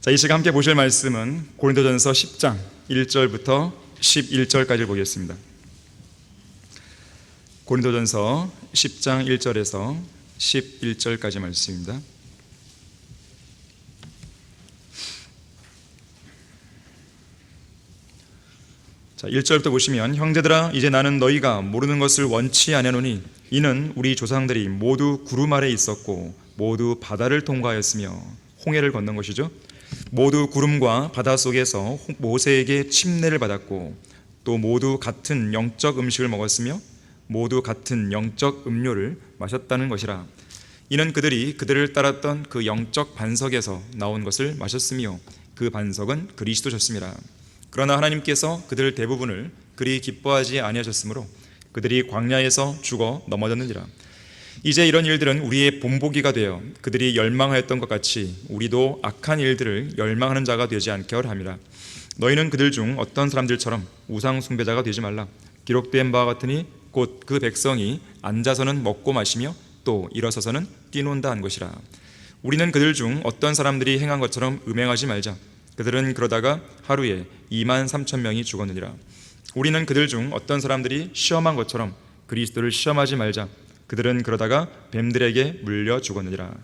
자, 이 시간 함께 보실 말씀은 고린도전서 10장 1절부터 11절까지 보겠습니다. 고린도전서 10장 1절에서 11절까지 말씀입니다. 자, 1절부터 보시면, 형제들아, 이제 나는 너희가 모르는 것을 원치 아니하노니 이는 우리 조상들이 모두 구름 아래 있었고 모두 바다를 통과하였으며, 홍해를 건넌 것이죠. 모두 구름과 바다 속에서 모세에게 침례를 받았고 또 모두 같은 영적 음식을 먹었으며 모두 같은 영적 음료를 마셨다는 것이라. 이는 그들이 그들을 따랐던 그 영적 반석에서 나온 것을 마셨으며 그 반석은 그리스도셨습니다. 그러나 하나님께서 그들 대부분을 그리 기뻐하지 아니하셨으므로 그들이 광야에서 죽어 넘어졌느니라. 이제 이런 일들은 우리의 본보기가 되어 그들이 열망하였던 것 같이 우리도 악한 일들을 열망하는 자가 되지 않게 하려. 너희는 그들 중 어떤 사람들처럼 우상 숭배자가 되지 말라. 기록된 바와 같으니 곧 그 백성이 앉아서는 먹고 마시며 또 일어서서는 뛰논다 한 것이라. 우리는 그들 중 어떤 사람들이 행한 것처럼 음행하지 말자. 그들은 그러다가 하루에 23,000명이 죽었느니라. 우리는 그들 중 어떤 사람들이 시험한 것처럼 그리스도를 시험하지 말자. 그들은 그러다가 뱀들에게 물려 죽었느니라.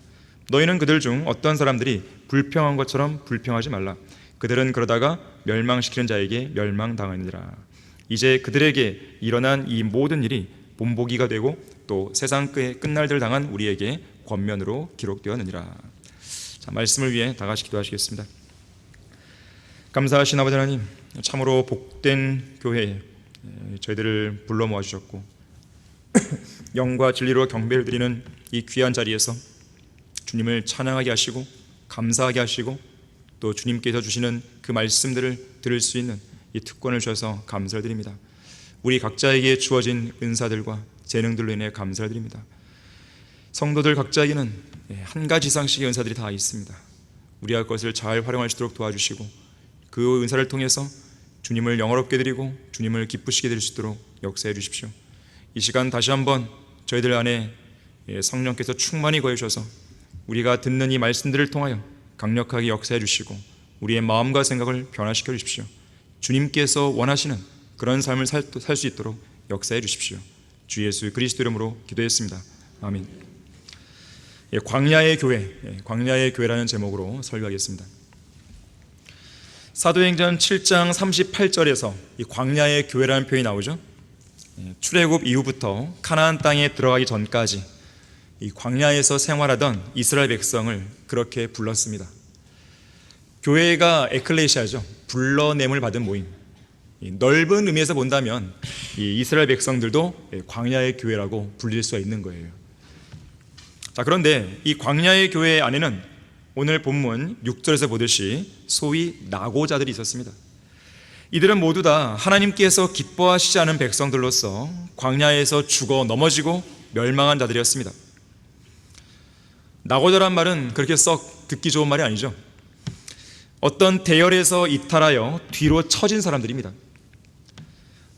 너희는 그들 중 어떤 사람들이 불평한 것처럼 불평하지 말라. 그들은 그러다가 멸망시키는 자에게 멸망당하느니라. 이제 그들에게 일어난 이 모든 일이 본보기가 되고 또 세상 끝날들 당한 우리에게 권면으로 기록되었느니라. 자, 말씀을 위해 다 같이 기도하시겠습니다. 감사하신 아버지 하나님, 참으로 복된 교회에 저희들을 불러 모아주셨고 영과 진리로 경배를 드리는 이 귀한 자리에서 주님을 찬양하게 하시고 감사하게 하시고 또 주님께서 주시는 그 말씀들을 들을 수 있는 이 특권을 주셔서 감사를 드립니다. 우리 각자에게 주어진 은사들과 재능들로 인해 감사를 드립니다. 성도들 각자에게는 한 가지 이상씩의 은사들이 다 있습니다. 우리가 그것을 잘 활용할 수 있도록 도와주시고 그 은사를 통해서 주님을 영화롭게 드리고 주님을 기쁘시게 드릴 수 있도록 역사해 주십시오. 이 시간 다시 한번 저희들 안에 성령께서 충만히 거해 주셔서 우리가 듣는 이 말씀들을 통하여 강력하게 역사해 주시고 우리의 마음과 생각을 변화시켜 주십시오. 주님께서 원하시는 그런 삶을 살 수 있도록 역사해 주십시오. 주 예수 그리스도 이름으로 기도했습니다. 아멘. 광야의 교회, 광야의 교회라는 제목으로 설교하겠습니다. 사도행전 7장 38절에서 이 광야의 교회라는 표현이 나오죠. 출애굽 이후부터 가나안 땅에 들어가기 전까지 이 광야에서 생활하던 이스라엘 백성을 그렇게 불렀습니다. 교회가 에클레시아죠. 불러냄을 받은 모임. 넓은 의미에서 본다면 이 이스라엘 백성들도 광야의 교회라고 불릴 수가 있는 거예요. 자, 그런데 이 광야의 교회 안에는 오늘 본문 6절에서 보듯이 소위 낙오자들이 있었습니다. 이들은 모두 다 하나님께서 기뻐하시지 않은 백성들로서 광야에서 죽어 넘어지고 멸망한 자들이었습니다. 낙오자란 말은 그렇게 썩 듣기 좋은 말이 아니죠. 어떤 대열에서 이탈하여 뒤로 처진 사람들입니다.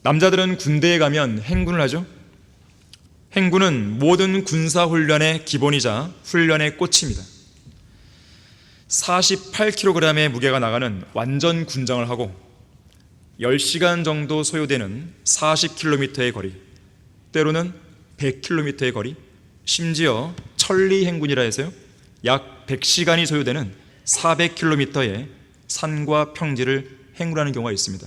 남자들은 군대에 가면 행군을 하죠. 행군은 모든 군사훈련의 기본이자 훈련의 꽃입니다. 48kg의 무게가 나가는 완전 군장을 하고 10시간 정도 소요되는 40km의 거리, 때로는 100km의 거리, 심지어 천리 행군이라 해서요, 약 100시간이 소요되는 400km의 산과 평지를 행군하는 경우가 있습니다.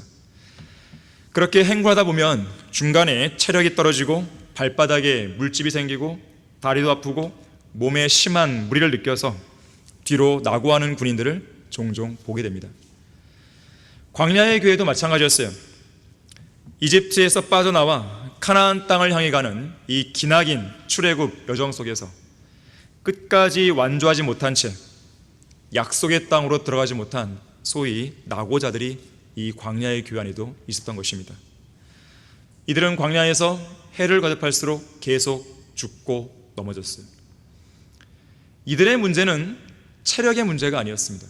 그렇게 행군하다 보면 중간에 체력이 떨어지고 발바닥에 물집이 생기고 다리도 아프고 몸에 심한 무리를 느껴서 뒤로 낙오하는 군인들을 종종 보게 됩니다. 광야의 교회도 마찬가지였어요. 이집트에서 빠져나와 가나안 땅을 향해 가는 이 기나긴 출애굽 여정 속에서 끝까지 완주하지 못한 채 약속의 땅으로 들어가지 못한 소위 낙오자들이 이 광야의 교회 안에도 있었던 것입니다. 이들은 광야에서 해를 거듭할수록 계속 죽고 넘어졌어요. 이들의 문제는 체력의 문제가 아니었습니다.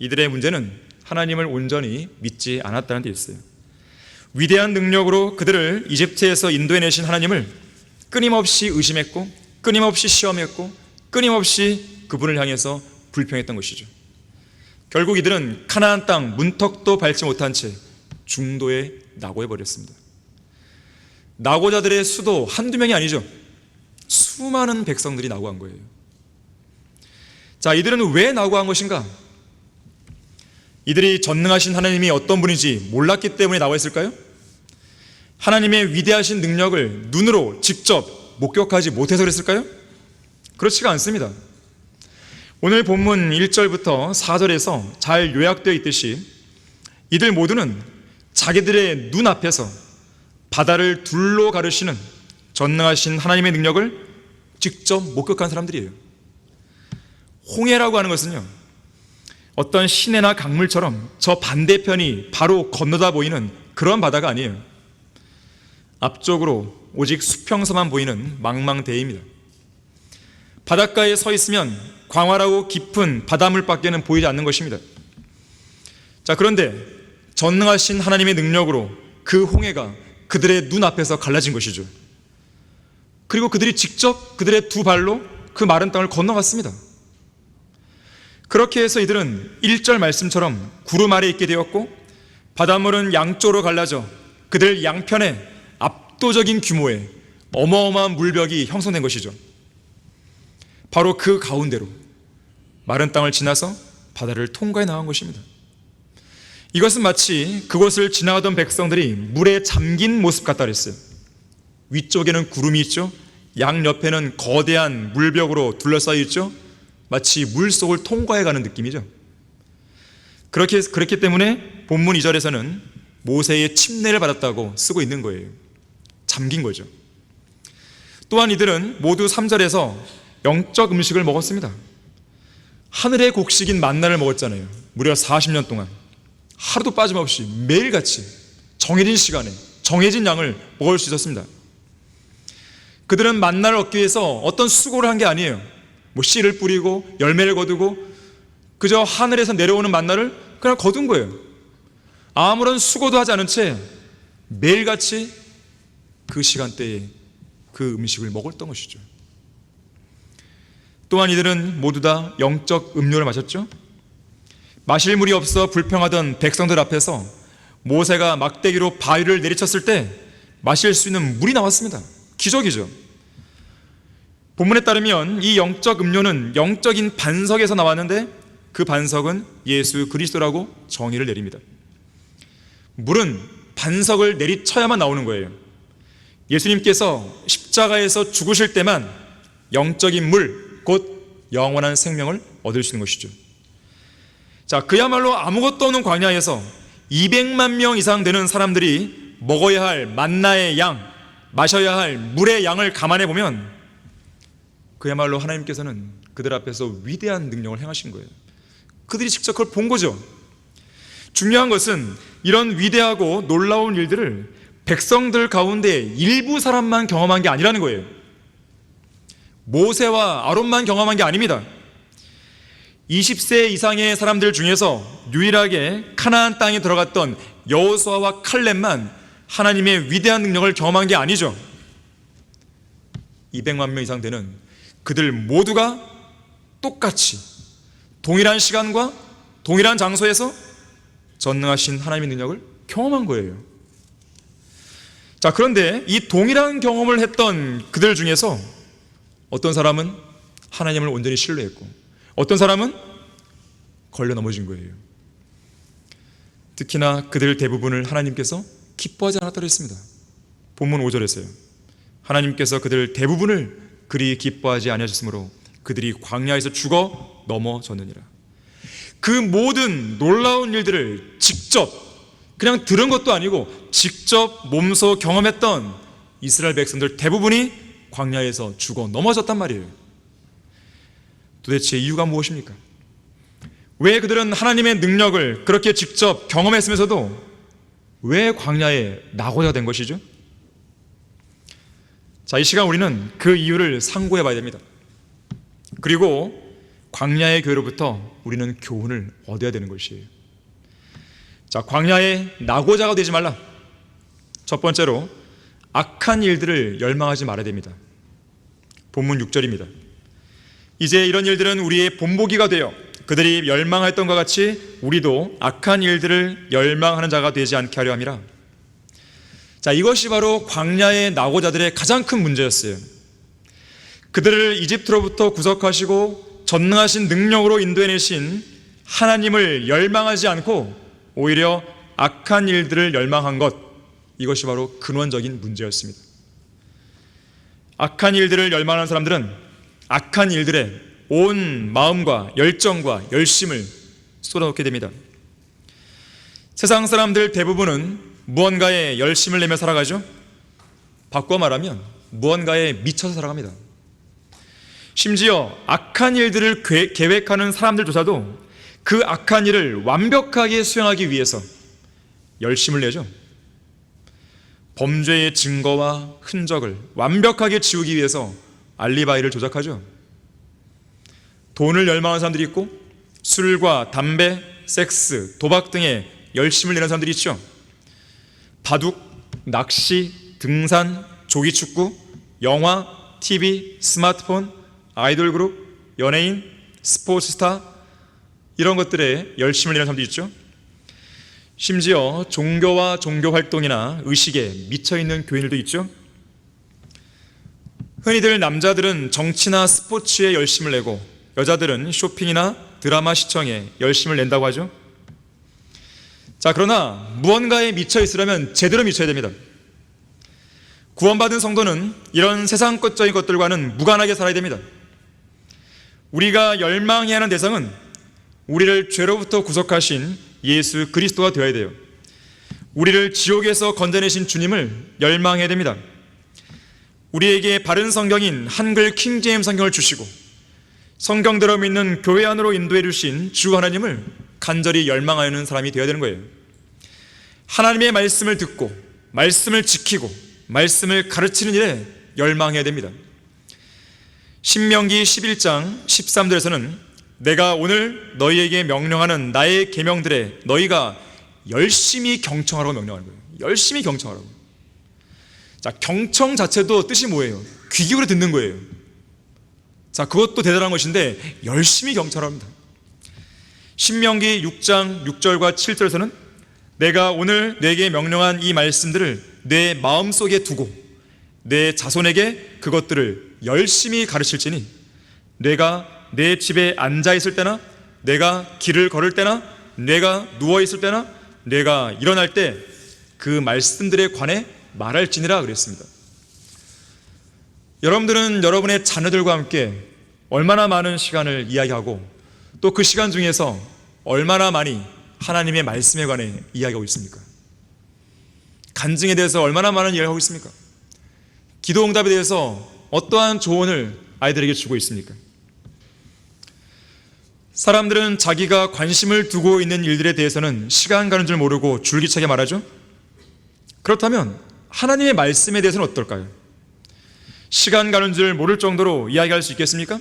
이들의 문제는 하나님을 온전히 믿지 않았다는 데 있어요. 위대한 능력으로 그들을 이집트에서 인도해내신 하나님을 끊임없이 의심했고 끊임없이 시험했고 끊임없이 그분을 향해서 불평했던 것이죠. 결국 이들은 가나안 땅 문턱도 밟지 못한 채 중도에 낙오해 버렸습니다. 낙오자들의 수도 한두 명이 아니죠. 수많은 백성들이 낙오한 거예요. 자, 이들은 왜 낙오한 것인가? 이들이 전능하신 하나님이 어떤 분인지 몰랐기 때문에 낙오했을까요? 하나님의 위대하신 능력을 눈으로 직접 목격하지 못해서 그랬을까요? 그렇지가 않습니다. 오늘 본문 1절부터 4절에서 잘 요약되어 있듯이 이들 모두는 자기들의 눈앞에서 바다를 둘로 가르시는 전능하신 하나님의 능력을 직접 목격한 사람들이에요. 홍해라고 하는 것은요, 어떤 시내나 강물처럼 저 반대편이 바로 건너다 보이는 그런 바다가 아니에요. 앞쪽으로 오직 수평선만 보이는 망망대해입니다. 바닷가에 서 있으면 광활하고 깊은 바닷물밖에는 보이지 않는 것입니다. 자, 그런데 전능하신 하나님의 능력으로 그 홍해가 그들의 눈앞에서 갈라진 것이죠. 그리고 그들이 직접 그들의 두 발로 그 마른 땅을 건너갔습니다. 그렇게 해서 이들은 1절 말씀처럼 구름 아래 있게 되었고, 바닷물은 양쪽으로 갈라져 그들 양편에 압도적인 규모의 어마어마한 물벽이 형성된 것이죠. 바로 그 가운데로 마른 땅을 지나서 바다를 통과해 나간 것입니다. 이것은 마치 그곳을 지나가던 백성들이 물에 잠긴 모습 같다 그랬어요. 위쪽에는 구름이 있죠. 양옆에는 거대한 물벽으로 둘러싸여 있죠. 마치 물속을 통과해가는 느낌이죠. 그렇기 때문에 본문 2절에서는 모세의 침례를 받았다고 쓰고 있는 거예요. 잠긴 거죠. 또한 이들은 모두 3절에서 영적 음식을 먹었습니다. 하늘의 곡식인 만나를 먹었잖아요. 무려 40년 동안 하루도 빠짐없이 매일같이 정해진 시간에 정해진 양을 먹을 수 있었습니다. 그들은 만나를 얻기 위해서 어떤 수고를 한 게 아니에요. 뭐 씨를 뿌리고 열매를 거두고 그저 하늘에서 내려오는 만나를 그냥 거둔 거예요. 아무런 수고도 하지 않은 채 매일같이 그 시간대에 그 음식을 먹었던 것이죠. 또한 이들은 모두 다 영적 음료를 마셨죠. 마실 물이 없어 불평하던 백성들 앞에서 모세가 막대기로 바위를 내리쳤을 때 마실 수 있는 물이 나왔습니다. 기적이죠. 본문에 따르면 이 영적 음료는 영적인 반석에서 나왔는데 그 반석은 예수 그리스도라고 정의를 내립니다. 물은 반석을 내리쳐야만 나오는 거예요. 예수님께서 십자가에서 죽으실 때만 영적인 물, 곧 영원한 생명을 얻을 수 있는 것이죠. 자, 그야말로 아무것도 없는 광야에서 200만 명 이상 되는 사람들이 먹어야 할 만나의 양, 마셔야 할 물의 양을 감안해 보면 그야말로 하나님께서는 그들 앞에서 위대한 능력을 행하신 거예요. 그들이 직접 그걸 본 거죠. 중요한 것은 이런 위대하고 놀라운 일들을 백성들 가운데 일부 사람만 경험한 게 아니라는 거예요. 모세와 아론만 경험한 게 아닙니다. 20세 이상의 사람들 중에서 유일하게 가나안 땅에 들어갔던 여호수아와 칼렙만 하나님의 위대한 능력을 경험한 게 아니죠. 200만 명 이상 되는 그들 모두가 똑같이 동일한 시간과 동일한 장소에서 전능하신 하나님의 능력을 경험한 거예요. 자, 그런데 이 동일한 경험을 했던 그들 중에서 어떤 사람은 하나님을 온전히 신뢰했고 어떤 사람은 걸려 넘어진 거예요. 특히나 그들 대부분을 하나님께서 기뻐하지 않았다고 했습니다. 본문 5절에서요. 하나님께서 그들 대부분을 그리 기뻐하지 아니하셨으므로 그들이 광야에서 죽어 넘어졌느니라. 그 모든 놀라운 일들을 직접 그냥 들은 것도 아니고 직접 몸소 경험했던 이스라엘 백성들 대부분이 광야에서 죽어 넘어졌단 말이에요. 도대체 이유가 무엇입니까? 왜 그들은 하나님의 능력을 그렇게 직접 경험했으면서도 왜 광야에 낙오가 된 것이죠? 자, 이 시간 우리는 그 이유를 상고해 봐야 됩니다. 그리고 광야의 교회로부터 우리는 교훈을 얻어야 되는 것이에요. 자, 광야에 낙오자가 되지 말라. 첫 번째로 악한 일들을 열망하지 말아야 됩니다. 본문 6절입니다. 이제 이런 일들은 우리의 본보기가 되어 그들이 멸망했던 것 같이 우리도 악한 일들을 열망하는 자가 되지 않게 하려 함이라. 자, 이것이 바로 광야의 낙오자들의 가장 큰 문제였어요. 그들을 이집트로부터 구속하시고 전능하신 능력으로 인도해내신 하나님을 열망하지 않고 오히려 악한 일들을 열망한 것, 이것이 바로 근원적인 문제였습니다. 악한 일들을 열망하는 사람들은 악한 일들에 온 마음과 열정과 열심을 쏟아놓게 됩니다. 세상 사람들 대부분은 무언가에 열심을 내며 살아가죠. 바꿔 말하면 무언가에 미쳐서 살아갑니다. 심지어 악한 일들을 계획하는 사람들조차도 그 악한 일을 완벽하게 수행하기 위해서 열심을 내죠. 범죄의 증거와 흔적을 완벽하게 지우기 위해서 알리바이를 조작하죠. 돈을 열망하는 사람들이 있고 술과 담배, 섹스, 도박 등에 열심을 내는 사람들이 있죠. 바둑, 낚시, 등산, 조기축구, 영화, TV, 스마트폰, 아이돌 그룹, 연예인, 스포츠스타, 이런 것들에 열심을 내는 사람들이 있죠. 심지어 종교와 종교활동이나 의식에 미쳐있는 교인들도 있죠. 흔히들 남자들은 정치나 스포츠에 열심을 내고 여자들은 쇼핑이나 드라마 시청에 열심을 낸다고 하죠. 자, 그러나 무언가에 미쳐 있으려면 제대로 미쳐야 됩니다. 구원받은 성도는 이런 세상적인 것들과는 무관하게 살아야 됩니다. 우리가 열망해야 하는 대상은 우리를 죄로부터 구속하신 예수 그리스도가 되어야 돼요. 우리를 지옥에서 건져내신 주님을 열망해야 됩니다. 우리에게 바른 성경인 한글 킹제임스 성경을 주시고 성경대로 믿는 교회 안으로 인도해 주신 주 하나님을 간절히 열망하는 사람이 되어야 되는 거예요. 하나님의 말씀을 듣고 말씀을 지키고 말씀을 가르치는 일에 열망해야 됩니다. 신명기 11장 13절에서는 내가 오늘 너희에게 명령하는 나의 계명들에 너희가 열심히 경청하라고 명령하는 거예요. 열심히 경청하라고. 자, 경청 자체도 뜻이 뭐예요? 귀 기울여 듣는 거예요. 자, 그것도 대단한 것인데 열심히 경청합니다. 신명기 6장 6절과 7절에서는 내가 오늘 내게 명령한 이 말씀들을 내 마음속에 두고 내 자손에게 그것들을 열심히 가르칠지니 내가 내 집에 앉아 있을 때나 내가 길을 걸을 때나 내가 누워 있을 때나 내가 일어날 때 그 말씀들에 관해 말할지니라 그랬습니다. 여러분들은 여러분의 자녀들과 함께 얼마나 많은 시간을 이야기하고 또 그 시간 중에서 얼마나 많이 하나님의 말씀에 관해 이야기하고 있습니까? 간증에 대해서 얼마나 많은 이야기를 하고 있습니까? 기도 응답에 대해서 어떠한 조언을 아이들에게 주고 있습니까? 사람들은 자기가 관심을 두고 있는 일들에 대해서는 시간 가는 줄 모르고 줄기차게 말하죠. 그렇다면 하나님의 말씀에 대해서는 어떨까요? 시간 가는 줄 모를 정도로 이야기할 수 있겠습니까?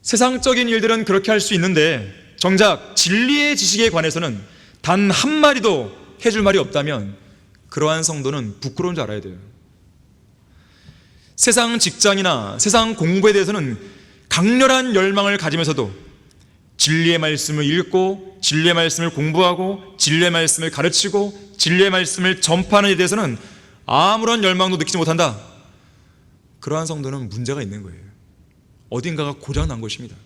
세상적인 일들은 그렇게 할 수 있는데 정작 진리의 지식에 관해서는 단 한마디도 해줄 말이 없다면 그러한 성도는 부끄러운 줄 알아야 돼요. 세상 직장이나 세상 공부에 대해서는 강렬한 열망을 가지면서도 진리의 말씀을 읽고 진리의 말씀을 공부하고 진리의 말씀을 가르치고 진리의 말씀을 전파하는 데 대해서는 아무런 열망도 느끼지 못한다. 그러한 성도는 문제가 있는 거예요. 어딘가가 고장난 것입니다.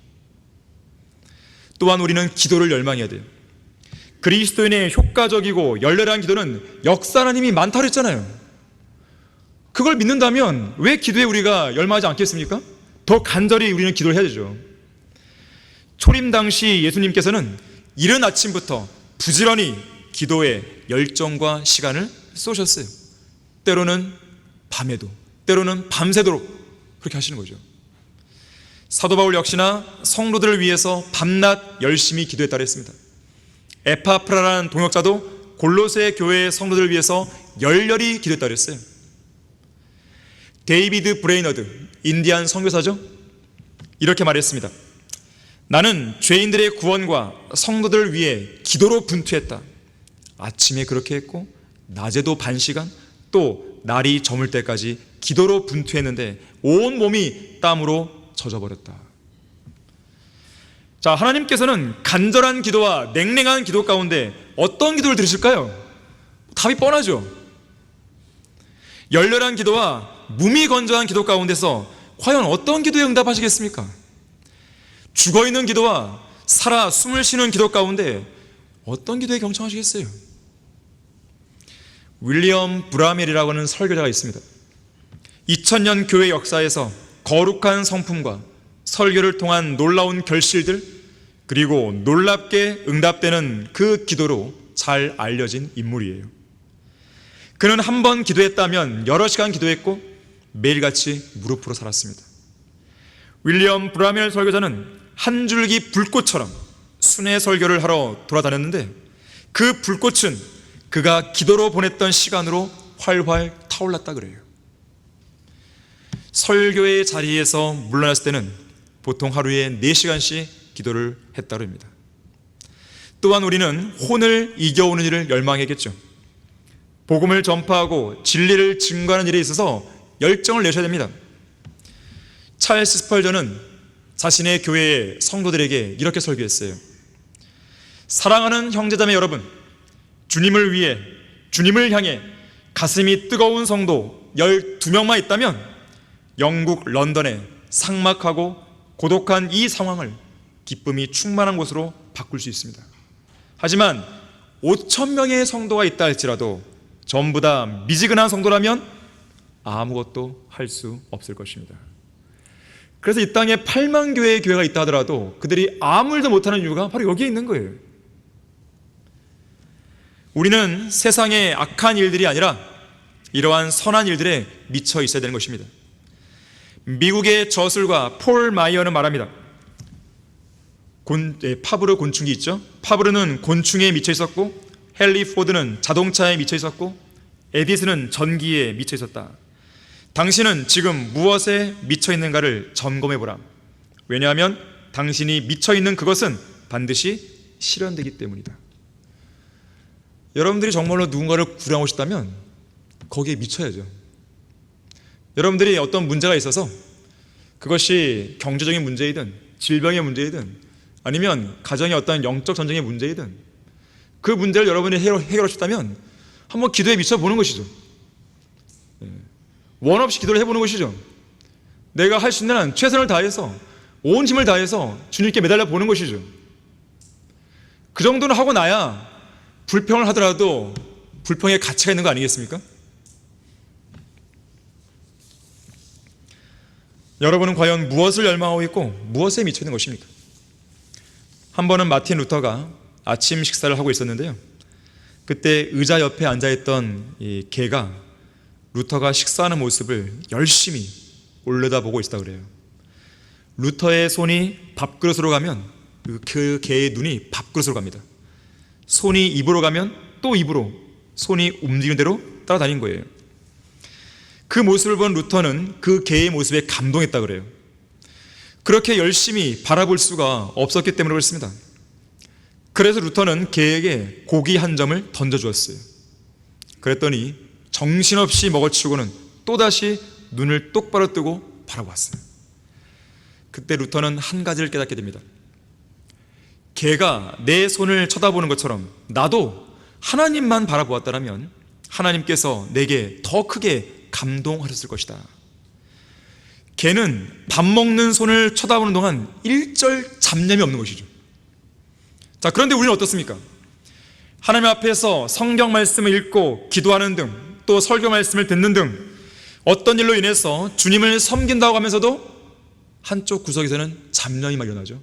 또한 우리는 기도를 열망해야 돼요. 그리스도인의 효과적이고 열렬한 기도는 역사하는 힘이 많다고 했잖아요. 그걸 믿는다면 왜 기도에 우리가 열망하지 않겠습니까? 더 간절히 우리는 기도를 해야 되죠. 초림 당시 예수님께서는 이른 아침부터 부지런히 기도에 열정과 시간을 쏘셨어요. 때로는 밤에도, 때로는 밤새도록 그렇게 하시는 거죠. 사도 바울 역시나 성도들을 위해서 밤낮 열심히 기도했다고 했습니다. 에파프라라는 동역자도 골로새 교회의 성도들을 위해서 열렬히 기도했다고 했어요. 데이비드 브레이너드, 인디안 선교사죠. 이렇게 말했습니다. 나는 죄인들의 구원과 성도들을 위해 기도로 분투했다. 아침에 그렇게 했고 낮에도 반 시간, 또 날이 저물 때까지 기도로 분투했는데 온 몸이 땀으로 젖어버렸다. 자, 하나님께서는 간절한 기도와 냉랭한 기도 가운데 어떤 기도를 들으실까요? 답이 뻔하죠. 열렬한 기도와 무미건조한 기도 가운데서 과연 어떤 기도에 응답하시겠습니까? 죽어있는 기도와 살아 숨을 쉬는 기도 가운데 어떤 기도에 경청하시겠어요? 윌리엄 브라멜이라고 하는 설교자가 있습니다. 2000년 교회 역사에서 거룩한 성품과 설교를 통한 놀라운 결실들, 그리고 놀랍게 응답되는 그 기도로 잘 알려진 인물이에요. 그는 한 번 기도했다면 여러 시간 기도했고 매일같이 무릎으로 살았습니다. 윌리엄 브라멜 설교자는 한 줄기 불꽃처럼 순회 설교를 하러 돌아다녔는데 그 불꽃은 그가 기도로 보냈던 시간으로 활활 타올랐다 그래요. 설교의 자리에서 물러났을 때는 보통 하루에 4시간씩 기도를 했다고 합니다. 또한 우리는 혼을 이겨오는 일을 열망했겠죠. 복음을 전파하고 진리를 증거하는 일에 있어서 열정을 내셔야 됩니다. 찰스 스펄전은 자신의 교회의 성도들에게 이렇게 설교했어요. 사랑하는 형제자매 여러분, 주님을 위해, 주님을 향해 가슴이 뜨거운 성도 12명만 있다면 영국 런던의 삭막하고 고독한 이 상황을 기쁨이 충만한 곳으로 바꿀 수 있습니다. 하지만 5,000명의 성도가 있다 할지라도 전부 다 미지근한 성도라면 아무것도 할 수 없을 것입니다. 그래서 이 땅에 8만 교회의 교회가 있다 하더라도 그들이 아무 일도 못하는 이유가 바로 여기에 있는 거예요. 우리는 세상의 악한 일들이 아니라 이러한 선한 일들에 미쳐 있어야 되는 것입니다. 미국의 저술가 폴 마이어는 말합니다. 파브르 곤충이 있죠. 파브르는 곤충에 미쳐 있었고, 헨리 포드는 자동차에 미쳐 있었고, 에디슨은 전기에 미쳐 있었다. 당신은 지금 무엇에 미쳐 있는가를 점검해 보라. 왜냐하면 당신이 미쳐 있는 그것은 반드시 실현되기 때문이다. 여러분들이 정말로 누군가를 구량하고 싶다면 거기에 미쳐야죠. 여러분들이 어떤 문제가 있어서 그것이 경제적인 문제이든 질병의 문제이든 아니면 가정의 어떤 영적 전쟁의 문제이든 그 문제를 여러분이 해결하고 싶다면 한번 기도에 미쳐보는 것이죠. 원 없이 기도를 해보는 것이죠. 내가 할 수 있는 한 최선을 다해서 온 힘을 다해서 주님께 매달려 보는 것이죠. 그 정도는 하고 나야 불평을 하더라도 불평의 가치가 있는 거 아니겠습니까? 여러분은 과연 무엇을 열망하고 있고 무엇에 미쳐 있는 것입니까? 한 번은 마틴 루터가 아침 식사를 하고 있었는데요, 그때 의자 옆에 앉아있던 이 개가 루터가 식사하는 모습을 열심히 올려다보고 있었다고 그래요. 루터의 손이 밥그릇으로 가면 그 개의 눈이 밥그릇으로 갑니다. 손이 입으로 가면 또 입으로 손이 움직이는 대로 따라다닌 거예요. 그 모습을 본 루터는 그 개의 모습에 감동했다고 그래요. 그렇게 열심히 바라볼 수가 없었기 때문에 그렇습니다. 그래서 루터는 개에게 고기 한 점을 던져주었어요. 그랬더니 정신없이 먹어치우고는 또다시 눈을 똑바로 뜨고 바라보았어요. 그때 루터는 한 가지를 깨닫게 됩니다. 개가 내 손을 쳐다보는 것처럼 나도 하나님만 바라보았다면 하나님께서 내게 더 크게 감동하셨을 것이다. 개는 밥 먹는 손을 쳐다보는 동안 일절 잡념이 없는 것이죠. 자, 그런데 우리는 어떻습니까? 하나님 앞에서 성경 말씀을 읽고 기도하는 등, 또 설교 말씀을 듣는 등 어떤 일로 인해서 주님을 섬긴다고 하면서도 한쪽 구석에서는 잡념이 막 일어나죠.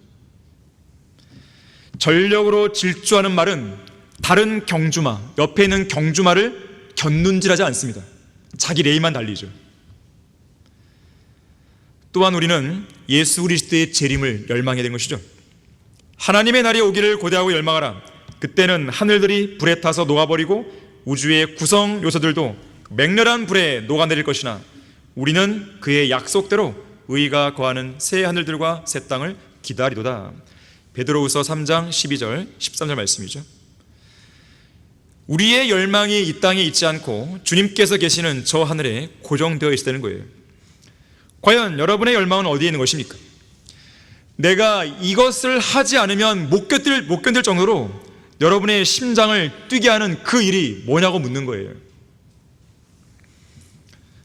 전력으로 질주하는 말은 다른 경주마, 옆에 있는 경주마를 곁눈질하지 않습니다. 자기 레이만 달리죠. 또한 우리는 예수 그리스도의 재림을 열망해야 되는 것이죠. 하나님의 날이 오기를 고대하고 열망하라. 그때는 하늘들이 불에 타서 녹아버리고 우주의 구성 요소들도 맹렬한 불에 녹아내릴 것이나 우리는 그의 약속대로 의가 거하는 새 하늘들과 새 땅을 기다리도다. 베드로후서 3장 12절 13절 말씀이죠. 우리의 열망이 이 땅에 있지 않고 주님께서 계시는 저 하늘에 고정되어 있어야 되는 거예요. 과연 여러분의 열망은 어디에 있는 것입니까? 내가 이것을 하지 않으면 못 견딜 정도로 여러분의 심장을 뛰게 하는 그 일이 뭐냐고 묻는 거예요.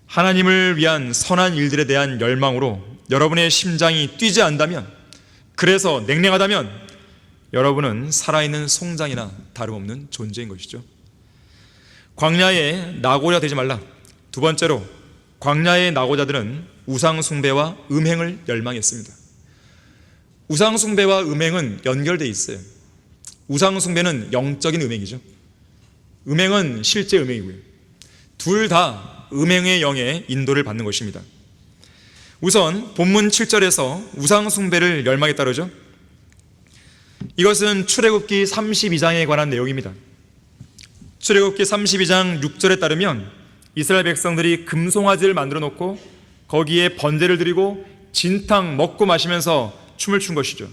하나님을 위한 선한 일들에 대한 열망으로 여러분의 심장이 뛰지 않다면, 그래서 냉랭하다면 여러분은 살아있는 송장이나 다름없는 존재인 것이죠. 광야의 낙오자 되지 말라. 두 번째로, 광야의 낙오자들은 우상 숭배와 음행을 열망했습니다. 우상 숭배와 음행은 연결되어 있어요. 우상 숭배는 영적인 음행이죠. 음행은 실제 음행이고요. 둘 다 음행의 영에 인도를 받는 것입니다. 우선 본문 7절에서 우상 숭배를 열망했다 그러죠. 이것은 출애굽기 32장에 관한 내용입니다. 출애굽기 32장 6절에 따르면 이스라엘 백성들이 금송아지를 만들어 놓고 거기에 번제를 드리고 진탕 먹고 마시면서 춤을 춘 것이죠.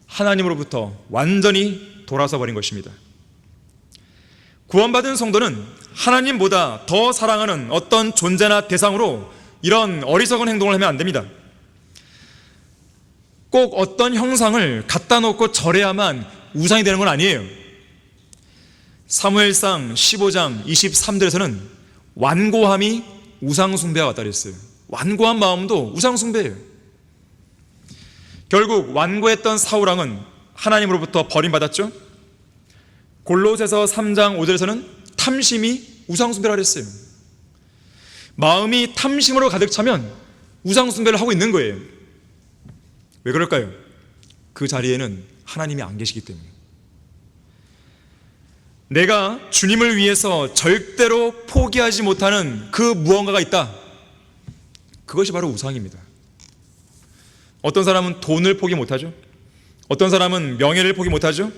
하나님으로부터 완전히 돌아서 버린 것입니다. 구원받은 성도는 하나님보다 더 사랑하는 어떤 존재나 대상으로 이런 어리석은 행동을 하면 안 됩니다. 꼭 어떤 형상을 갖다 놓고 절해야만 우상이 되는 건 아니에요. 사무엘상 15장 23절에서는 완고함이 우상 숭배와 같다 그랬어요. 완고한 마음도 우상 숭배예요. 결국 완고했던 사울왕은 하나님으로부터 버림받았죠. 골로새서 3장 5절에서는 탐심이 우상 숭배라 그랬어요. 마음이 탐심으로 가득 차면 우상 숭배를 하고 있는 거예요. 왜 그럴까요? 그 자리에는 하나님이 안 계시기 때문에. 내가 주님을 위해서 절대로 포기하지 못하는 그 무언가가 있다. 그것이 바로 우상입니다. 어떤 사람은 돈을 포기 못하죠. 어떤 사람은 명예를 포기 못하죠.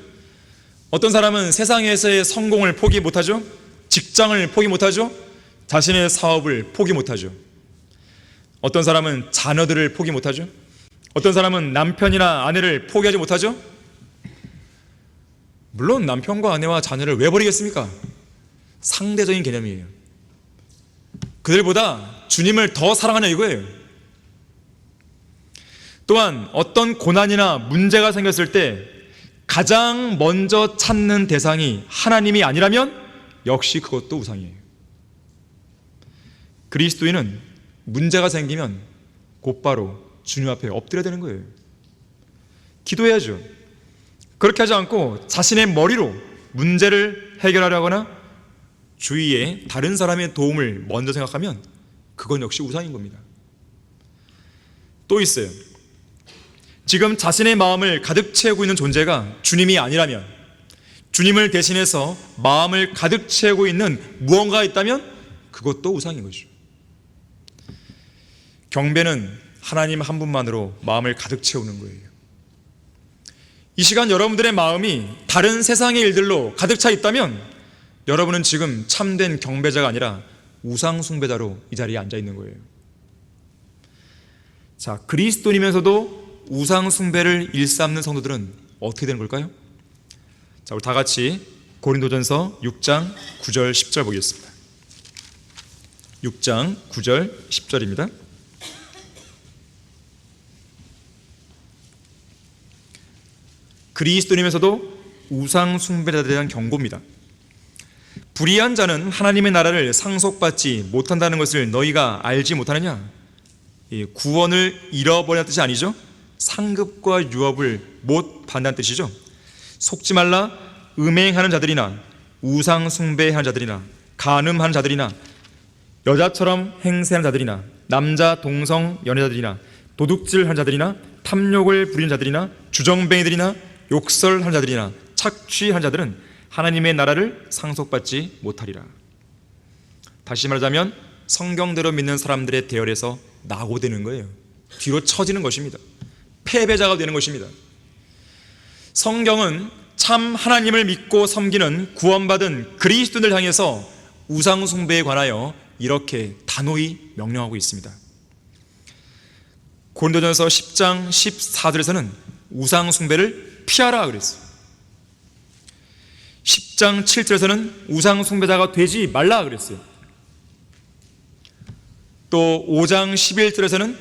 어떤 사람은 세상에서의 성공을 포기 못하죠. 직장을 포기 못하죠. 자신의 사업을 포기 못하죠. 어떤 사람은 자녀들을 포기 못하죠. 어떤 사람은 남편이나 아내를 포기하지 못하죠. 물론 남편과 아내와 자녀를 왜 버리겠습니까? 상대적인 개념이에요. 그들보다 주님을 더 사랑하냐 이거예요. 또한 어떤 고난이나 문제가 생겼을 때 가장 먼저 찾는 대상이 하나님이 아니라면 역시 그것도 우상이에요. 그리스도인은 문제가 생기면 곧바로 주님 앞에 엎드려야 되는 거예요. 기도해야죠. 그렇게 하지 않고 자신의 머리로 문제를 해결하려거나 주위에 다른 사람의 도움을 먼저 생각하면 그건 역시 우상인 겁니다. 또 있어요. 지금 자신의 마음을 가득 채우고 있는 존재가 주님이 아니라면, 주님을 대신해서 마음을 가득 채우고 있는 무언가가 있다면 그것도 우상인 것이죠. 경배는 하나님 한 분만으로 마음을 가득 채우는 거예요. 이 시간 여러분들의 마음이 다른 세상의 일들로 가득 차 있다면 여러분은 지금 참된 경배자가 아니라 우상 숭배자로 이 자리에 앉아 있는 거예요. 자, 그리스도인이면서도 우상 숭배를 일삼는 성도들은 어떻게 되는 걸까요? 자, 우리 다 같이 고린도전서 6장 9절 10절 보겠습니다. 6장 9절 10절입니다. 그리스도인이면서도 우상 숭배자들에 대한 경고입니다. 불의한 자는 하나님의 나라를 상속받지 못한다는 것을 너희가 알지 못하느냐? 구원을 잃어버리는 뜻이 아니죠. 상급과 유업을 못 받는다는 뜻이죠. 속지 말라. 음행하는 자들이나 우상 숭배하는 자들이나 간음하는 자들이나 여자처럼 행세하는 자들이나 남자 동성 연애자들이나 도둑질하는 자들이나 탐욕을 부리는 자들이나 주정뱅이들이나 욕설하는 자들이나 착취하는 자들은 하나님의 나라를 상속받지 못하리라. 다시 말하자면 성경대로 믿는 사람들의 대열에서 낙오되는 거예요. 뒤로 처지는 것입니다. 패배자가 되는 것입니다. 성경은 참 하나님을 믿고 섬기는 구원받은 그리스도인을 향해서 우상 숭배에 관하여 이렇게 단호히 명령하고 있습니다. 고린도전서 10장 14절에서는 우상 숭배를 피하라 그랬어요. 10장 7절에서는 우상 숭배자가 되지 말라 그랬어요. 또 5장 11절에서는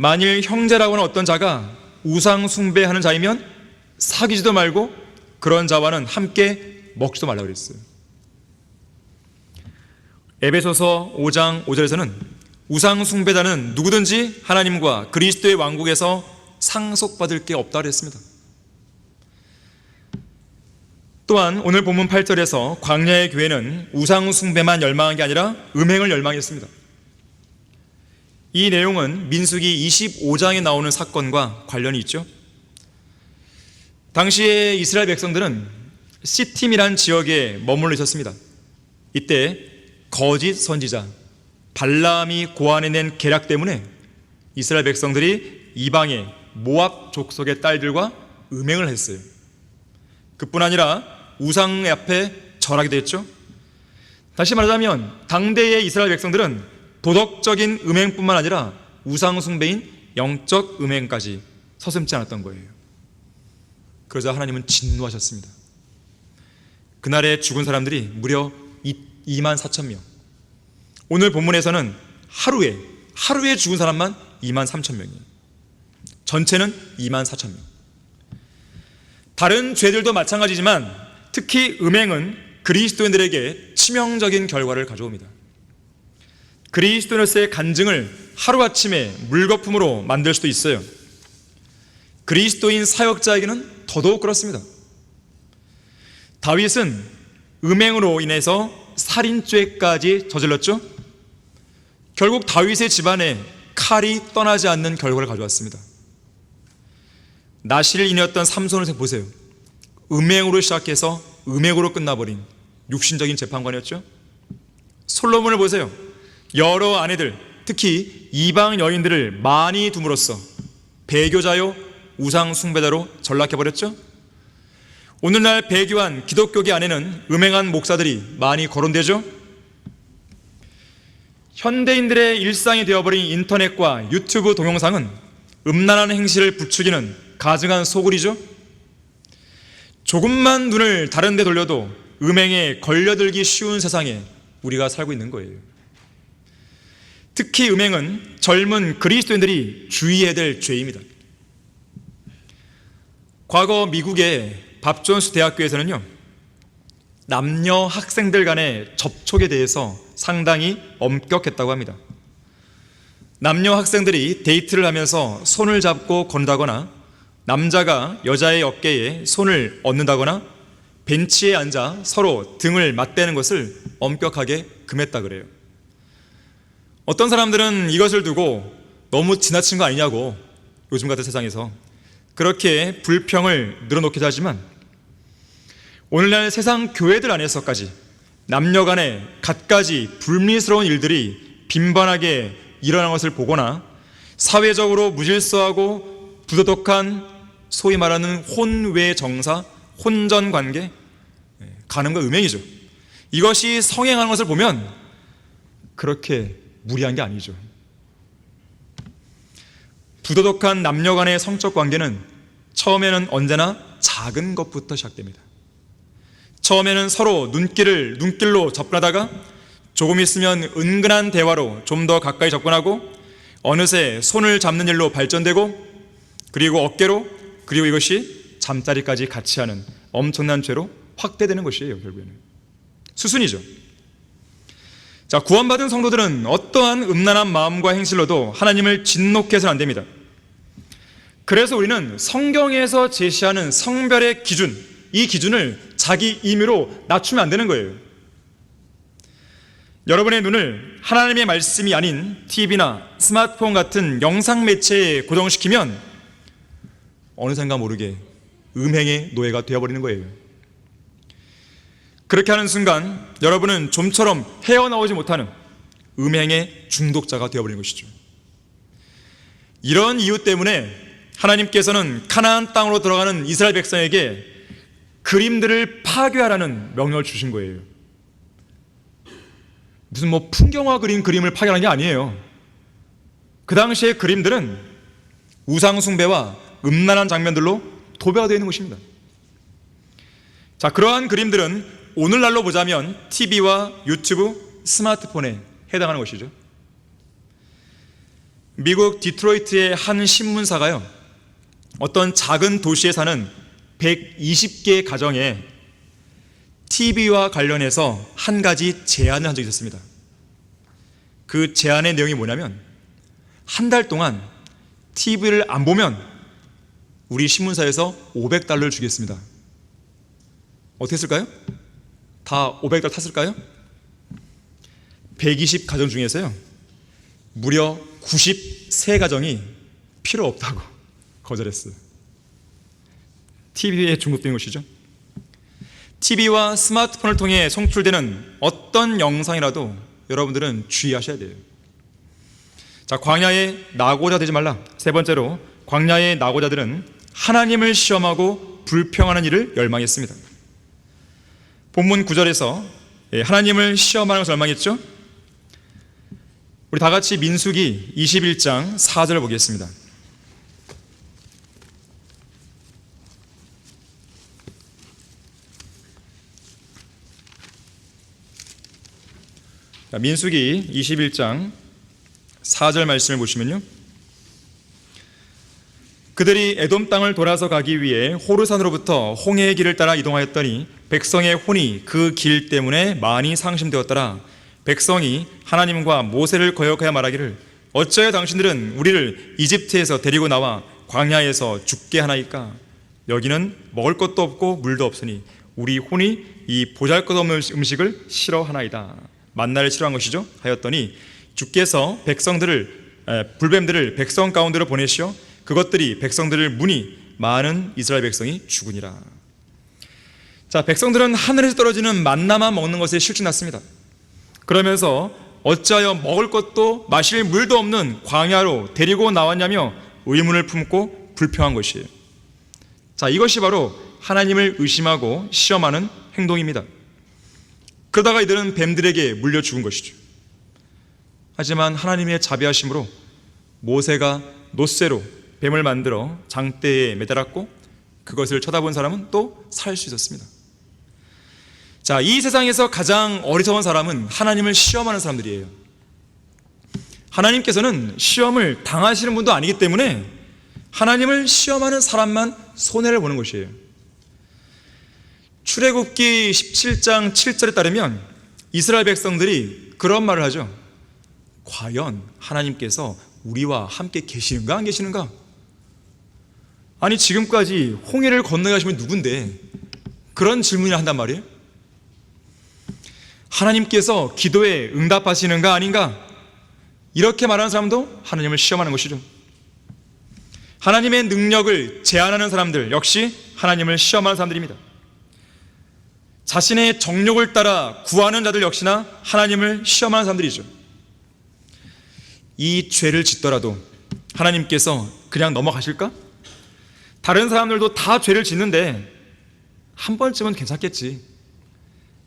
만일 형제라고 하는 어떤 자가 우상 숭배하는 자이면 사귀지도 말고 그런 자와는 함께 먹지도 말라고 그랬어요. 에베소서 5장 5절에서는 우상 숭배자는 누구든지 하나님과 그리스도의 왕국에서 상속받을 게 없다고 했습니다. 또한 오늘 본문 8절에서 광야의 교회는 우상 숭배만 열망한 게 아니라 음행을 열망했습니다. 이 내용은 민수기 25장에 나오는 사건과 관련이 있죠. 당시에 이스라엘 백성들은 시팀이란 지역에 머물러 있었습니다. 이때 거짓 선지자 발람이 고안해낸 계략 때문에 이스라엘 백성들이 이방의 모압 족속의 딸들과 음행을 했어요. 그뿐 아니라 우상 앞에 절하게 됐죠. 다시 말하자면 당대의 이스라엘 백성들은 도덕적인 음행뿐만 아니라 우상 숭배인 영적 음행까지 서슴지 않았던 거예요. 그러자 하나님은 진노하셨습니다. 그날에 죽은 사람들이 무려 2만 4천 명. 오늘 본문에서는 하루에 죽은 사람만 2만 3천 명이에요. 전체는 2만 4천 명. 다른 죄들도 마찬가지지만 특히 음행은 그리스도인들에게 치명적인 결과를 가져옵니다. 그리스도인으로서의 간증을 하루아침에 물거품으로 만들 수도 있어요. 그리스도인 사역자에게는 더더욱 그렇습니다. 다윗은 음행으로 인해서 살인죄까지 저질렀죠. 결국 다윗의 집안에 칼이 떠나지 않는 결과를 가져왔습니다. 나실인이었던 삼손을 보세요. 음행으로 시작해서 음행으로 끝나버린 육신적인 재판관이었죠. 솔로몬을 보세요. 여러 아내들, 특히 이방 여인들을 많이 둠으로써 배교자요 우상 숭배자로 전락해버렸죠. 오늘날 배교한 기독교계 안에는 음행한 목사들이 많이 거론되죠. 현대인들의 일상이 되어버린 인터넷과 유튜브 동영상은 음란한 행실을 부추기는 가증한 소굴이죠. 조금만 눈을 다른 데 돌려도 음행에 걸려들기 쉬운 세상에 우리가 살고 있는 거예요. 특히 음행은 젊은 그리스도인들이 주의해야 될 죄입니다. 과거 미국의 밥존스 대학교에서는요, 남녀 학생들 간의 접촉에 대해서 상당히 엄격했다고 합니다. 남녀 학생들이 데이트를 하면서 손을 잡고 건다거나 남자가 여자의 어깨에 손을 얹는다거나 벤치에 앉아 서로 등을 맞대는 것을 엄격하게 금했다 그래요. 어떤 사람들은 이것을 두고 너무 지나친 거 아니냐고 요즘 같은 세상에서 그렇게 불평을 늘어놓기도 하지만 오늘날 세상 교회들 안에서까지 남녀 간에 갖가지 불미스러운 일들이 빈번하게 일어나는 것을 보거나 사회적으로 무질서하고 부도덕한 소위 말하는 혼외 정사, 혼전 관계, 가늠과 음행이죠. 이것이 성행하는 것을 보면 그렇게 무리한 게 아니죠. 부도덕한 남녀 간의 성적 관계는 처음에는 언제나 작은 것부터 시작됩니다. 처음에는 서로 눈길로 접근하다가 조금 있으면 은근한 대화로 좀 더 가까이 접근하고 어느새 손을 잡는 일로 발전되고 그리고 어깨로 그리고 이것이 잠자리까지 같이 하는 엄청난 죄로 확대되는 것이에요. 결국에는 수순이죠. 자, 구원받은 성도들은 어떠한 음란한 마음과 행실로도 하나님을 진노케 해서는 안 됩니다. 그래서 우리는 성경에서 제시하는 성별의 기준, 이 기준을 자기 임의로 낮추면 안 되는 거예요. 여러분의 눈을 하나님의 말씀이 아닌 TV나 스마트폰 같은 영상 매체에 고정시키면 어느샌가 모르게 음행의 노예가 되어버리는 거예요. 그렇게 하는 순간 여러분은 좀처럼 헤어나오지 못하는 음행의 중독자가 되어버리는 것이죠. 이런 이유 때문에 하나님께서는 가나안 땅으로 들어가는 이스라엘 백성에게 그림들을 파괴하라는 명령을 주신 거예요. 무슨 풍경화 그린 그림을 파괴하는 게 아니에요. 그 당시의 그림들은 우상 숭배와 음란한 장면들로 도배가 되어 있는 것입니다. 자, 그러한 그림들은 오늘날로 보자면 TV와 유튜브, 스마트폰에 해당하는 것이죠. 미국 디트로이트의 한 신문사가요, 어떤 작은 도시에 사는 120개 가정에 TV와 관련해서 한 가지 제안을 한 적이 있었습니다. 그 제안의 내용이 뭐냐면, 한 달 동안 TV를 안 보면 우리 신문사에서 $500를 주겠습니다. 어떻게 했을까요? 다 $500 탔을까요? 120 가정 중에서요, 무려 93가정이 필요 없다고 거절했어요. TV에 중독된 것이죠. TV와 스마트폰을 통해 송출되는 어떤 영상이라도 여러분들은 주의하셔야 돼요. 자, 광야에 나고자 되지 말라. 세 번째로, 광야의 나고자들은 하나님을 시험하고 불평하는 일을 열망했습니다. 본문 9절에서 하나님을 시험하는 것을 열망했죠. 우리 다 같이 민수기 21장 4절을 보겠습니다. 민수기 21장 4절 말씀을 보시면요, 그들이 에돔 땅을 돌아서 가기 위해 호르산으로부터 홍해의 길을 따라 이동하였더니 백성의 혼이 그 길 때문에 많이 상심되었더라. 백성이 하나님과 모세를 거역하여 말하기를, 어찌하여 당신들은 우리를 이집트에서 데리고 나와 광야에서 죽게 하나이까? 여기는 먹을 것도 없고 물도 없으니 우리 혼이 이 보잘것없는 음식을 싫어하나이다. 만나를 싫어한 것이죠. 하였더니 주께서 불뱀들을 백성 가운데로 보내시어 그것들이 백성들을 무니 많은 이스라엘 백성이 죽으니라. 자, 백성들은 하늘에서 떨어지는 만나만 먹는 것에 실증났습니다. 그러면서 어찌하여 먹을 것도 마실 물도 없는 광야로 데리고 나왔냐며 의문을 품고 불평한 것이에요. 자, 이것이 바로 하나님을 의심하고 시험하는 행동입니다. 그러다가 이들은 뱀들에게 물려 죽은 것이죠. 하지만 하나님의 자비하심으로 모세가 놋새로 뱀을 만들어 장대에 매달았고 그것을 쳐다본 사람은 또 살 수 있었습니다. 자, 이 세상에서 가장 어리석은 사람은 하나님을 시험하는 사람들이에요. 하나님께서는 시험을 당하시는 분도 아니기 때문에 하나님을 시험하는 사람만 손해를 보는 것이에요. 출애굽기 17장 7절에 따르면 이스라엘 백성들이 그런 말을 하죠. 과연 하나님께서 우리와 함께 계시는가 안 계시는가? 아니, 지금까지 홍해를 건너게 하신 분이 누군데 그런 질문을 한단 말이에요. 하나님께서 기도에 응답하시는가 아닌가? 이렇게 말하는 사람도 하나님을 시험하는 것이죠. 하나님의 능력을 제한하는 사람들 역시 하나님을 시험하는 사람들입니다. 자신의 정욕을 따라 구하는 자들 역시나 하나님을 시험하는 사람들이죠. 이 죄를 짓더라도 하나님께서 그냥 넘어가실까? 다른 사람들도 다 죄를 짓는데 한 번쯤은 괜찮겠지.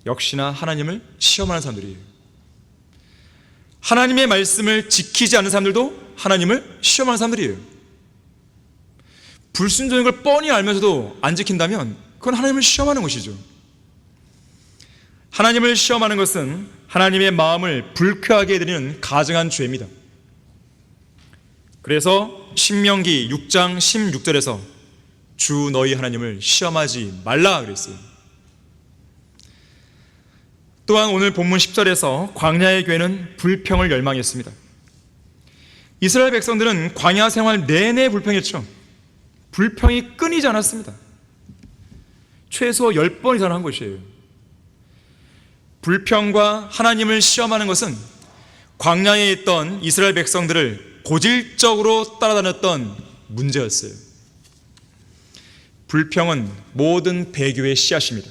역시나 하나님을 시험하는 사람들이에요. 하나님의 말씀을 지키지 않는 사람들도 하나님을 시험하는 사람들이에요. 불순종인 걸 뻔히 알면서도 안 지킨다면 그건 하나님을 시험하는 것이죠. 하나님을 시험하는 것은 하나님의 마음을 불쾌하게 해드리는 가증한 죄입니다. 그래서 신명기 6장 16절에서 주 너희 하나님을 시험하지 말라 그랬어요. 또한 오늘 본문 10절에서 광야의 교회는 불평을 열망했습니다. 이스라엘 백성들은 광야 생활 내내 불평했죠. 불평이 끊이지 않았습니다. 최소 10번 이상 한 것이에요. 불평과 하나님을 시험하는 것은 광야에 있던 이스라엘 백성들을 고질적으로 따라다녔던 문제였어요. 불평은 모든 배교의 씨앗입니다.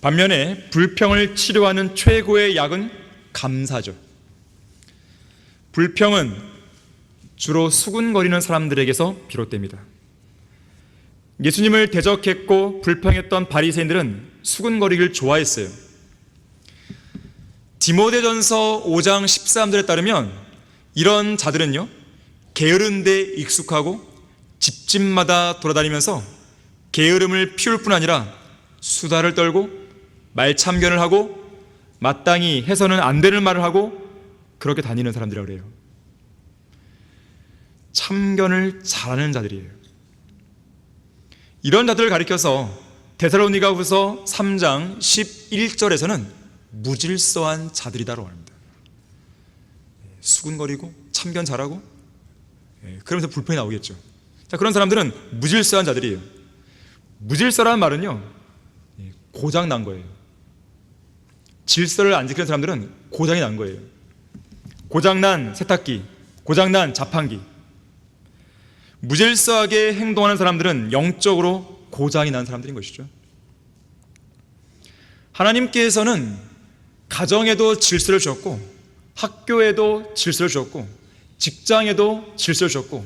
반면에 불평을 치료하는 최고의 약은 감사죠. 불평은 주로 수군거리는 사람들에게서 비롯됩니다. 예수님을 대적했고 불평했던 바리새인들은 수군거리기를 좋아했어요. 디모데전서 5장 13절에 따르면 이런 자들은요, 게으른 데 익숙하고 집집마다 돌아다니면서 게으름을 피울 뿐 아니라 수다를 떨고 말참견을 하고 마땅히 해서는 안 되는 말을 하고 그렇게 다니는 사람들이라고 그래요. 참견을 잘하는 자들이에요. 이런 자들을 가리켜서 데살로니가후서 3장 11절에서는 무질서한 자들이다라고 합니다. 수군거리고 참견 잘하고 그러면서 불평이 나오겠죠. 자, 그런 사람들은 무질서한 자들이에요. 무질서라는 말은요, 고장 난 거예요. 질서를 안 지키는 사람들은 고장이 난 거예요. 고장난 세탁기, 고장난 자판기. 무질서하게 행동하는 사람들은 영적으로 고장이 난 사람들인 것이죠. 하나님께서는 가정에도 질서를 주었고, 학교에도 질서를 주었고, 직장에도 질서를 주었고,